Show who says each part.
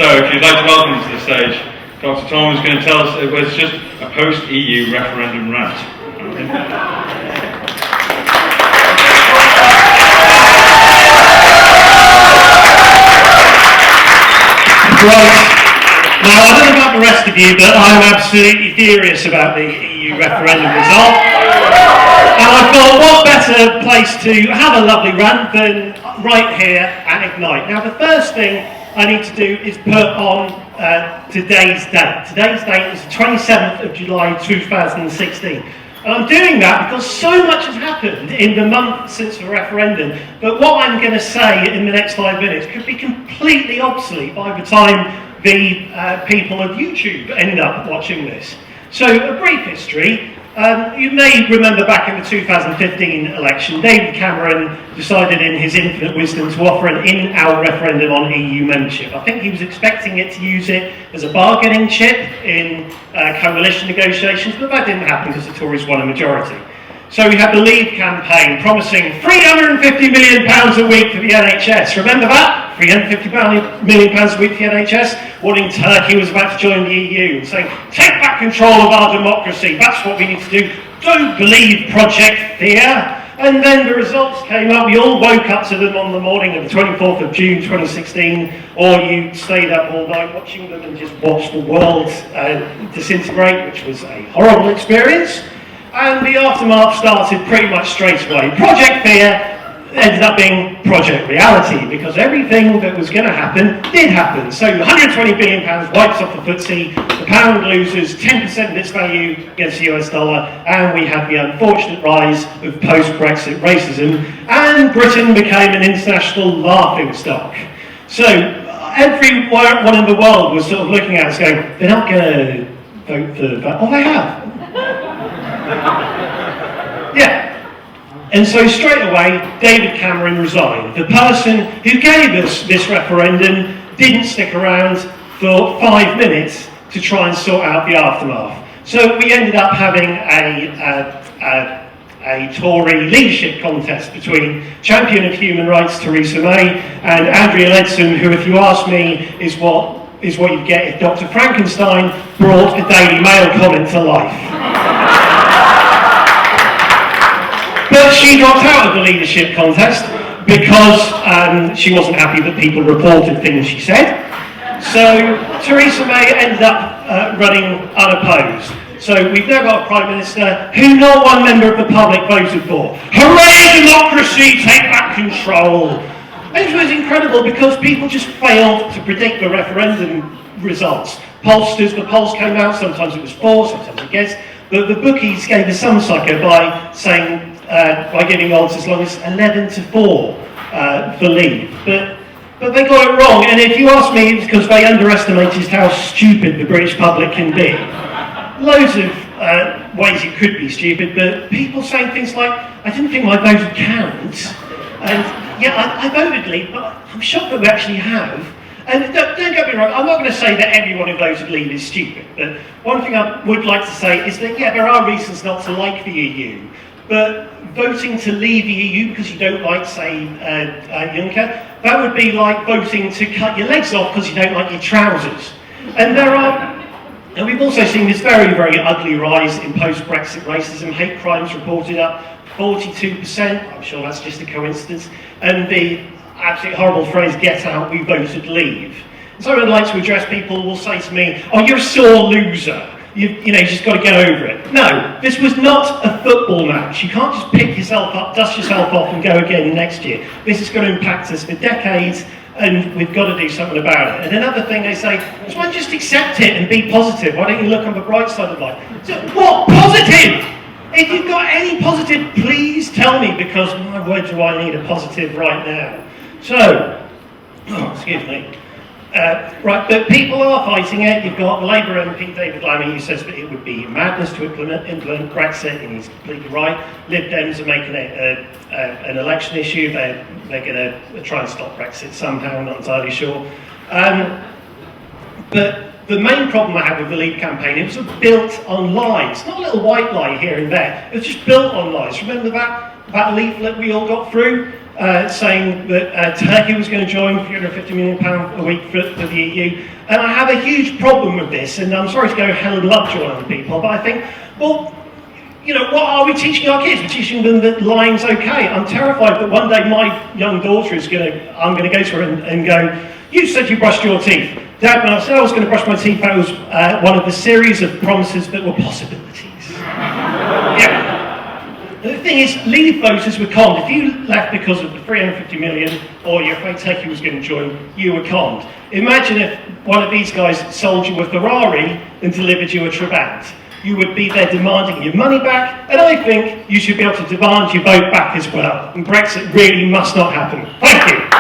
Speaker 1: So if you'd like to welcome to the stage, Dr. Tom is going to tell us it was just a post-EU referendum rant.
Speaker 2: Right. Now, I don't know about the rest of you, but I'm absolutely furious about the EU referendum result. And I thought, what better place to have a lovely rant than right here at Ignite. Now, the first thing I need to do is put on today's date. Today's date is the 27th of July 2016. And I'm doing that because so much has happened in the month since the referendum, but what I'm going to say in the next 5 minutes could be completely obsolete by the time the people of YouTube end up watching this. So, a brief history. You may remember back in the 2015 election, David Cameron decided in his infinite wisdom to offer an in-out referendum on EU membership. I think he was expecting it to use it as a bargaining chip in coalition negotiations, but that didn't happen because the Tories won a majority. So we had the Leave campaign promising £350 million a week for the NHS. Remember that? £350 million a week for the NHS, warning Turkey was about to join the EU and saying, take back control of our democracy, that's what we need to do, don't believe Project Fear. And then the results came up, we all woke up to them on the morning of the 24th of June 2016, or you stayed up all night watching them and just watched the world disintegrate, which was a horrible experience. And the aftermath started pretty much straight away. Project Fear ended up being Project Reality, because everything that was going to happen did happen. So £120 billion wipes off the FTSE, the pound loses 10% of its value against the US dollar, and we had the unfortunate rise of post-Brexit racism, and Britain became an international laughingstock. So everyone in the world was sort of looking at us going, they're not going to vote for that. Oh, they have. Yeah. And so straight away, David Cameron resigned. The person who gave us this referendum didn't stick around for 5 minutes to try and sort out the aftermath. So we ended up having a Tory leadership contest between champion of human rights Theresa May and Andrea Leadsom, who, if you ask me, is what you'd get if Dr. Frankenstein brought a Daily Mail comment to life. But she dropped out of the leadership contest because she wasn't happy that people reported things she said. So Theresa May ended up running unopposed. So we've now got a Prime Minister who not one member of the public voted for. Hooray, democracy, take back control. It was incredible because people just failed to predict the referendum results. Pollsters, the polls came out, sometimes it was for, sometimes against. But the bookies gave us some sucker by saying, by giving odds as long as 11-4 for Leave. But they got it wrong, and if you ask me, it's because they underestimated how stupid the British public can be. Loads of ways it could be stupid, but people saying things like, I didn't think my vote would count, and yeah, I voted Leave, but I'm shocked that we actually have. And don't get me wrong, I'm not going to say that everyone who voted Leave is stupid, but one thing I would like to say is that, yeah, there are reasons not to like the EU, but voting to leave the EU because you don't like, say, Juncker, that would be like voting to cut your legs off because you don't like your trousers. And we've also seen this very, very ugly rise in post-Brexit racism. Hate crimes reported up 42%. I'm sure that's just a coincidence. And the absolutely horrible phrase, get out, we voted Leave. So I'd like to address people who will say to me, oh, you're a sore loser. You just got to get over it. No, this was not a football match. You can't just pick yourself up, dust yourself off and go again next year. This is going to impact us for decades, and we've got to do something about it. And another thing they say, why don't you just accept it and be positive? Why don't you look on the bright side of life? So, what? Positive? If you've got any positive, please tell me, because my word, do I need a positive right now. So, excuse me. Right, but people are fighting it. You've got the Labour MP David Lammy, who says that it would be madness to implement Brexit, and he's completely right. Lib Dems are making it an election issue. They're going to try and stop Brexit somehow, I'm not entirely sure. But the main problem I had with the Leave campaign, it was built on lies. Not a little white lie here and there. It was just built on lies. Remember that leaflet we all got through? saying that Turkey was going to join £350 million a week for the EU. And I have a huge problem with this, and I'm sorry to go hell and love join other people, but I think, well, you know, what are we teaching our kids? We're teaching them that lying's okay. I'm terrified that one day my young daughter I'm going to go to her and go, you said you brushed your teeth. Dad, when I said I was going to brush my teeth, that was one of the series of promises that were possibilities. Yeah. And the thing is, Leave voters were conned. If you left because of the 350 million, or you're afraid Turkey was going to join, you were conned. Imagine if one of these guys sold you a Ferrari and delivered you a Trabant. You would be there demanding your money back, and I think you should be able to demand your vote back as well. And Brexit really must not happen. Thank you.